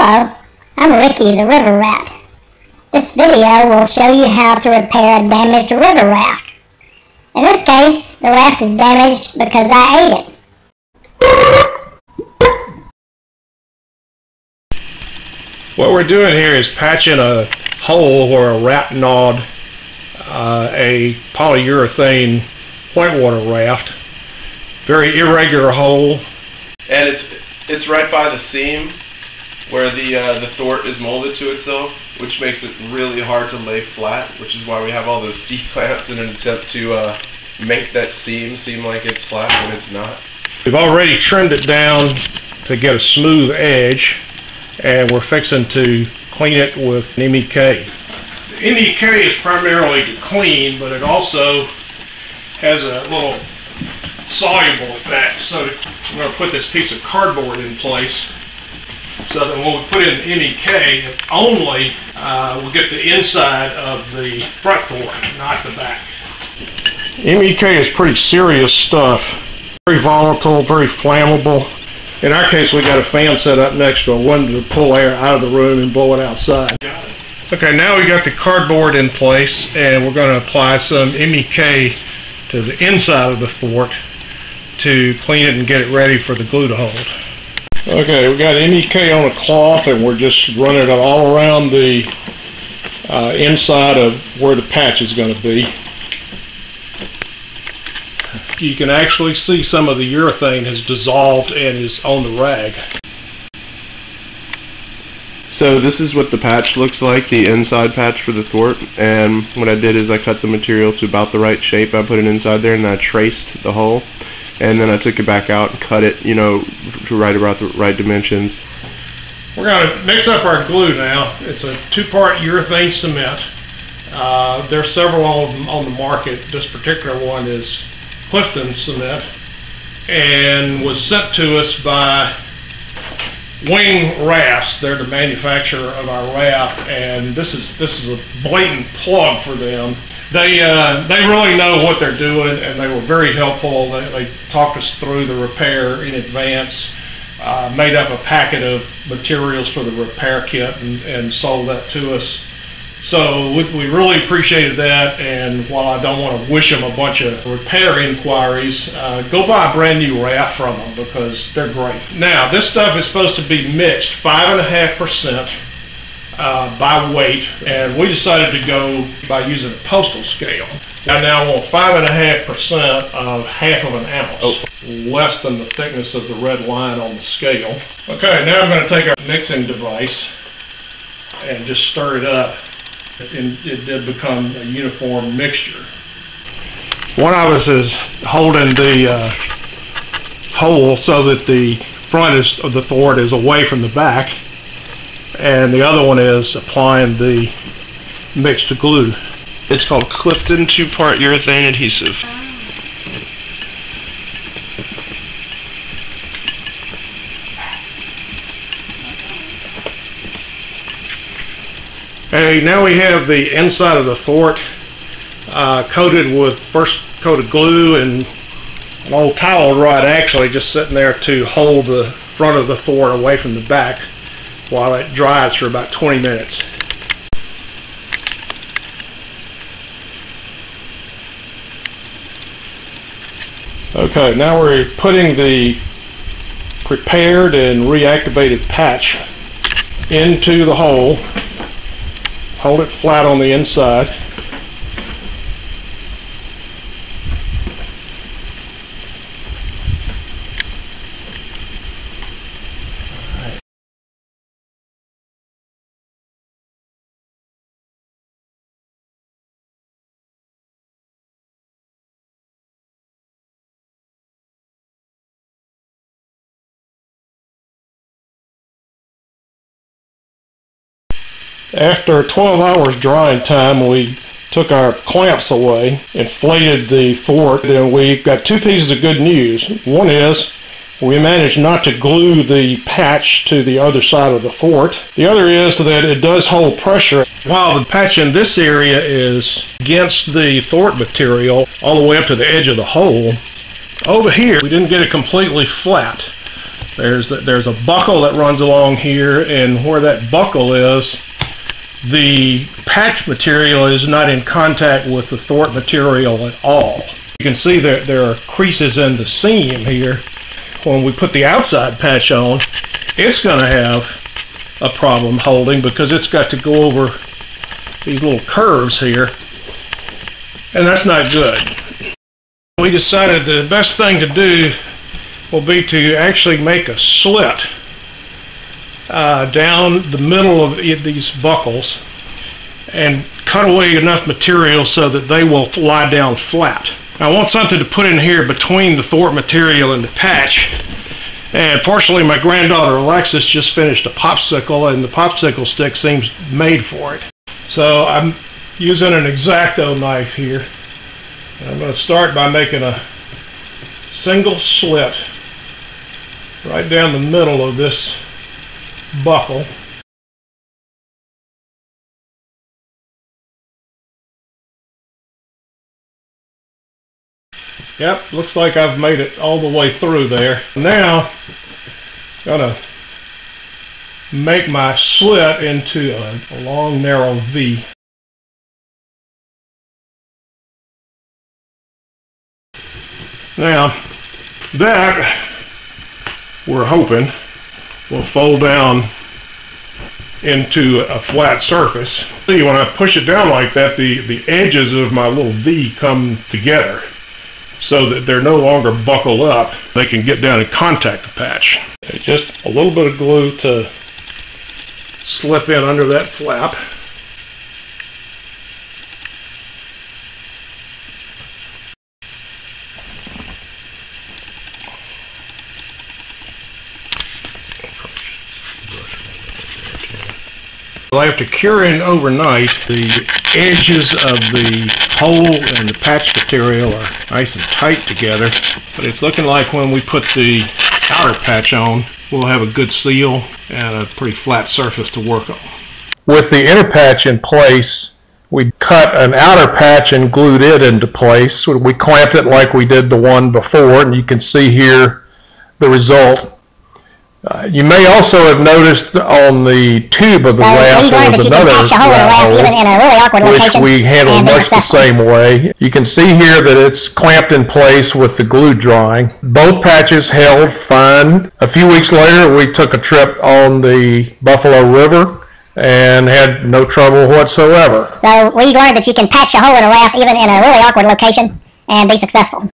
Hello, I'm Ricky the River Rat. This video will show you how to repair a damaged river raft. In this case, the raft is damaged because I ate it. What we're doing here is patching a hole where a rat gnawed a polyurethane whitewater raft. Very irregular hole. And it's right by the seam where the thwart is molded to itself, which makes it really hard to lay flat, which is why we have all those C-clamps in an attempt to make that seam seem like it's flat when it's not. We've already trimmed it down to get a smooth edge, and we're fixing to clean it with MEK. The MEK is primarily to clean, but it also has a little soluble effect. So I'm going to put this piece of cardboard in place so that when we put in MEK, it only will get the inside of the front thwart, not the back. MEK is pretty serious stuff. Very volatile, very flammable. In our case, we got a fan set up next to a window to pull air out of the room and blow it outside. Okay, now we got the cardboard in place, and we're going to apply some MEK to the inside of the thwart to clean it and get it ready for the glue to hold. Okay, we got MEK on a cloth, and we're just running it all around the inside of where the patch is going to be. You can actually see some of the urethane has dissolved and is on the rag. So this is what the patch looks like, the inside patch for the thwart, and what I did is I cut the material to about the right shape. I put it inside there and I traced the hole, and then I took it back out and cut it, you know, to right about the right dimensions. We're going to mix up our glue now. It's a 2-part urethane cement. There's several of them on the market. This particular one is Clifton cement, and was sent to us by Wing Rafts. They're the manufacturer of our raft, and this is a blatant plug for them. They really know what they're doing, and they were very helpful. They talked us through the repair in advance, made up a packet of materials for the repair kit, and sold that to us. So we really appreciated that, and while I don't want to wish them a bunch of repair inquiries, go buy a brand new raft from them because they're great. Now, this stuff is supposed to be mixed 5.5% by weight, and we decided to go by using a postal scale. I now want 5.5% of half of an ounce, less than the thickness of the red line on the scale. Okay, now I'm going to take our mixing device and just stir it up. And it did become a uniform mixture. One of us is holding the hole so that the front of the thwart is away from the back, and the other one is applying the mixed glue. It's called Clifton 2-part urethane adhesive. Okay, now we have the inside of the thwart coated with first coat of glue and an old towel rod, actually just sitting there to hold the front of the thwart away from the back while it dries for about 20 minutes. Okay, now we're putting the prepared and reactivated patch into the hole. Hold it flat on the inside. After 12 hours drying time, we took our clamps away, inflated the thwart, and we got 2 pieces of good news. One is we managed not to glue the patch to the other side of the thwart. The other is that it does hold pressure. While the patch in this area is against the thwart material all the way up to the edge of the hole, over here we didn't get it completely flat. There's a buckle that runs along here, and where that buckle is, the patch material is not in contact with the thwart material at all. You can see that there are creases in the seam here. When we put the outside patch on, it's going to have a problem holding because it's got to go over these little curves here, and that's not good. We decided the best thing to do will be to actually make a slit down the middle of these buckles and cut away enough material so that they will lie down flat. I want something to put in here between the thwart material and the patch, and fortunately my granddaughter Alexis just finished a popsicle, and the popsicle stick seems made for it. So I'm using an X-Acto knife here, and I'm going to start by making a single slit right down the middle of this buckle. Yep, looks like I've made it all the way through there. Now, I'm going to make my slit into a long, narrow V. Now, that, we're hoping, will fold down into a flat surface. See, when I push it down like that, the edges of my little V come together so that they're no longer buckled up. They can get down and contact the patch. Just a little bit of glue to slip in under that flap. I have to cure in overnight. The edges of the hole and the patch material are nice and tight together, but it's looking like when we put the outer patch on, we'll have a good seal and a pretty flat surface to work on. With the inner patch in place, we cut an outer patch and glued it into place. We clamped it like we did the one before, and you can see here the result. You may also have noticed on the tube of the raft there was another hole, which we handled much the same way. You can see here that it's clamped in place with the glue drying. Both patches held fine. A few weeks later, we took a trip on the Buffalo River and had no trouble whatsoever. So we learned that you can patch a hole in a raft even in a really awkward location and be successful.